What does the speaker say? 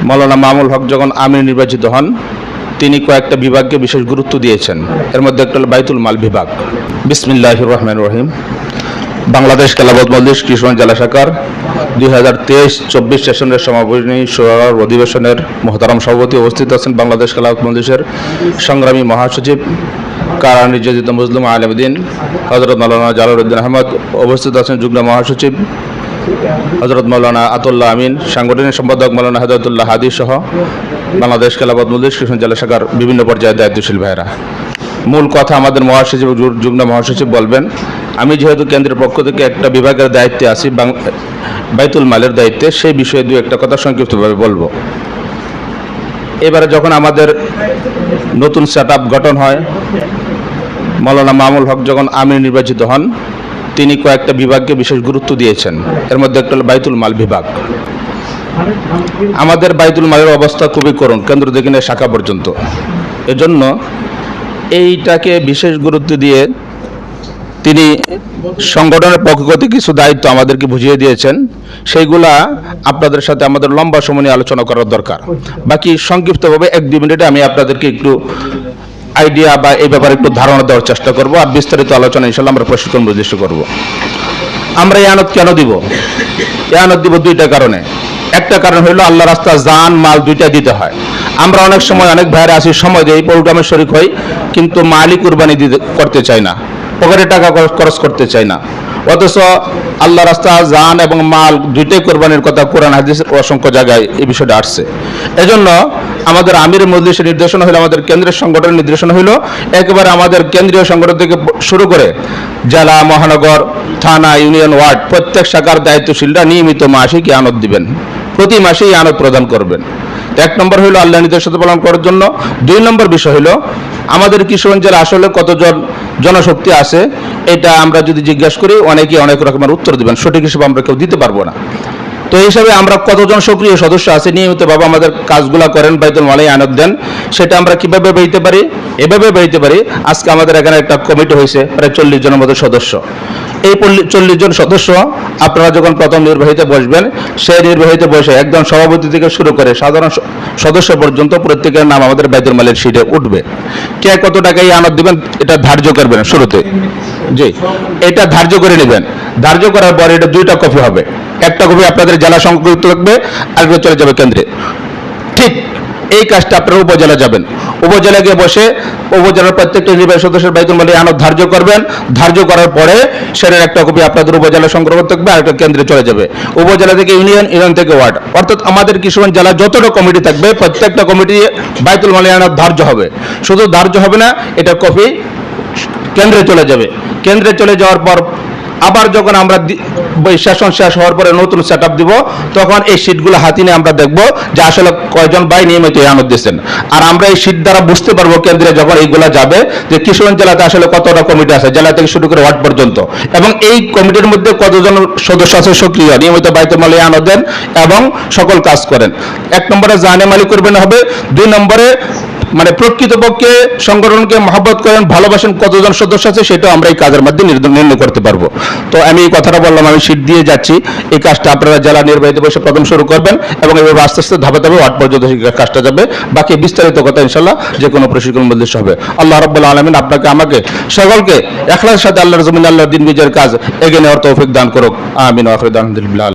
মাওলানা মামুল হক যখন আমির নির্বাচিত হন তিনি কয়েকটা বিভাগকে বিশেষ গুরুত্ব দিয়েছেন। এর মধ্যে একটা হলো বাইতুল মাল বিভাগ। বিসমিল্লাহির রহমানির রহিম। বাংলাদেশ খেলাফত মজলিস কিশোরগঞ্জ জেলা শাখার 2023-24 সেশনের সমাপনী শুরার অধিবেশনের মোহতারাম সভাপতি উপস্থিত আছেন বাংলাদেশ খেলাফত মজলিসের সংগ্রামী মহাসচিব কারা নির্যাতিত মুসলিম আলেমদ্দিন হযরত মাওলানা জালালউদ্দিন আহমদ, উপস্থিত আছেন যুগ্ম মহাসচিব হযরত মাওলানা আতুল্লাহ আমিন, সাংগঠনিক সম্পাদক মাওলানা হেদায়েতুল্লাহ হাদি সহ বাংলাদেশ খেলাফত মজলিস কিশোরগঞ্জ জেলা শাখার বিভিন্ন পর্যায়ের দায়িত্বশীল ভাইয়েরা। মূল কথা আমাদের মহাসচিব যুগ্ম মহাসচিব বলবেন। আমি যেহেতু কেন্দ্রের পক্ষ থেকে একটা বিভাগের দায়িত্বে আছি, বাইতুল মালের দায়িত্বে, সেই বিষয়ে দু একটা কথা সংক্ষিপ্তভাবে বলবো। এবারে যখন আমাদের নতুন সেটআপ গঠন হয়, মাওলানা মামুল হক যখন আমির নির্বাচিত হন তিনি কয়েকটা বিভাগকে বিশেষ গুরুত্ব দিয়েছেন। এর মধ্যে একটা হলো বাইতুল মাল বিভাগ। আমাদের বাইতুল মালের অবস্থা খুবই করুণ, কেন্দ্র থেকে নিয়ে শাখা পর্যন্ত। এজন্য এইটাকে বিশেষ গুরুত্ব দিয়ে তিনি সংগঠনের পক্ষ থেকে কিছু দায়িত্ব আমাদেরকে বুঝিয়ে দিয়েছেন। সেইগুলা আপনাদের সাথে আমাদের লম্বা সময় নিয়ে আলোচনা করার দরকার। বাকি সংক্ষিপ্তভাবে 1-2 মিনিটে আমি আপনাদেরকে একটু আইডিয়া বা এই ব্যাপারে একটু ধারণা দেওয়ার চেষ্টা করব, আর বিস্তারিত আলোচনা ইনশাল্লাহ আমরা প্রশিক্ষণ নির্দিষ্ট করব। আমরা এই আনত কেন দিব? এই আনত দিব দুইটা কারণে। একটা কারণ হলো আল্লাহ রাস্তা জান মাল দুইটা দিতে হয়। আমরা অনেক সময় অনেক ভাইরা আসি, সময় দিয়ে এই প্রোগ্রামে শরীক হই, কিন্তু মালই কুরবানি করতে চাই না, পকেটে টাকা খরচ করতে চাই না। অথচ আল্লাহ রাস্তা জান এবং মাল দুইটাই কোরবানির কথা কোরআন হাদিসের অসংখ্য জায়গায় এই বিষয়টা আসছে। এজন্য আমাদের আমির মজলিসের নির্দেশনা হলো, আমাদের কেন্দ্রের সংগঠনের নির্দেশনা হলো, একেবারে আমাদের কেন্দ্রীয় সংগঠন থেকে শুরু করে জেলা, মহানগর, থানা, ইউনিয়ন, ওয়ার্ড প্রত্যেক শাখার দায়িত্বশীলরা নিয়মিত মাসিক আনত দিবেন, প্রতি মাসেই আনত প্রদান করবেন। 1 নম্বর হলো আল্লাহ নির্দেশনা পালন করার জন্য। 2 নম্বর বিষয় হলো আমাদের কিশোরগঞ্জ জেলা আসলে কতজন জনশক্তি আছে, এটা আমরা যদি জিজ্ঞাসা করি অনেকেই অনেক রকমের উত্তর দিবেন, সঠিক হিসেবে আমরা কেউ দিতে পারবো না। তো এই হিসাবে আমরা কতজন সক্রিয় সদস্য আছে নিয়মিতভাবে আমাদের কাজগুলা করেন, বাইতুল মালে আনত দেন, সেটা আমরা কিভাবে বেইতে পারি? এভাবে বেইতে পারি। আজকে আমাদের এখানে একটা কমিটি হয়েছে, প্রায় 40 জনের মতো সদস্য। এই 40 জন সদস্য আপনারা যখন প্রথম নির্বাহীতে বসবেন, সেই নির্বাহীতে বসে একদম সভাপতি থেকে শুরু করে সাধারণ সদস্য পর্যন্ত প্রত্যেকের নাম আমাদের বাইতুল মালের শীটে উঠবে। কে কত টাকা এই আনত দিবেন এটা ধার্য করবেন শুরুতে, জি এটা ধার্য করে নেবেন। ধার্য করার পর এটা 2টা কপি হবে। একটা কপি আপনাদের জেলা সংযুক্ত থাকবে, আরেকটা চলে যাবে কেন্দ্রে। ঠিক এই কাজটা আপনারা উপজেলা যাবেন, উপজেলা গিয়ে বসে উপজেলার প্রত্যেকটা নির্বাহী সদস্যের বাইতুল মালে আনত ধার্য করবেন। ধার্য করার পরে সেটার একটা কপি আপনাদের উপজেলা সংগ্রহ থাকবে, আর একটা কেন্দ্রে চলে যাবে। উপজেলা থেকে ইউনিয়ন, ইউনিয়ন থেকে ওয়ার্ড, অর্থাৎ আমাদের কিশোরগঞ্জ জেলা যতটা কমিটি থাকবে প্রত্যেকটা কমিটি বাইতুল মালে আনত ধার্য হবে। শুধু ধার্য হবে না, এটা কপি কেন্দ্রে চলে যাবে। কেন্দ্রে চলে যাওয়ার পর আবার যখন আমরা সেশন শেষ হওয়ার পরে নতুন সেটআপ দিব, তখন এই শীটগুলো হাতে নিয়ে আমরা দেখব যে আসলে কয়জন ভাই নিয়মিত আনত দিচ্ছেন। আর আমরা এই শীট দ্বারা বুঝতে পারবো কেন্দ্রে যখন এইগুলা যাবে যে কিশোরগঞ্জ জেলাতে আসলে কতটা কমিটি আছে, জেলা থেকে শুরু করে ওয়ার্ড পর্যন্ত, এবং এই কমিটির মধ্যে কতজন সদস্য আছে সক্রিয়, নিয়মিত বাইতুল মালে আনত দেন এবং সকল কাজ করেন। 1 নম্বরে জানে মালিক করবেন হবে। 2 নম্বরে মানে প্রকৃতপক্ষে সংগঠনকে মহব্বত করেন, ভালোবাসেন কতজন সদস্য আছে, সেটা আমরা এই কাজের মাধ্যমে নির্ণয় করতে পারবো। তো আমি এই কথাটা বললাম, আমি শীট দিয়ে যাচ্ছি। এই কাজটা আপনারা জেলা নির্বাহীতে বসে প্রথম শুরু করবেন এবং এভাবে আস্তে আস্তে ধাপে ধাপে ওয়ার্ড পর্যন্ত কাজটা যাবে। বাকি বিস্তারিত কথা ইনশাল্লাহ যে কোনো প্রশিক্ষণ মধ্যে হবে। আল্লাহ রাব্বুল আলামিন আপনাকে আমাকে সকলকে ইখলাসের সাথে আল্লাহর জমিনে আল্লাহর দ্বীন বিজয়ের কাজ এগিয়ে নেওয়ার তৌফিক দান করুক। আমিন। আখির দাওয়ানা আলহামদুলিল্লাহ।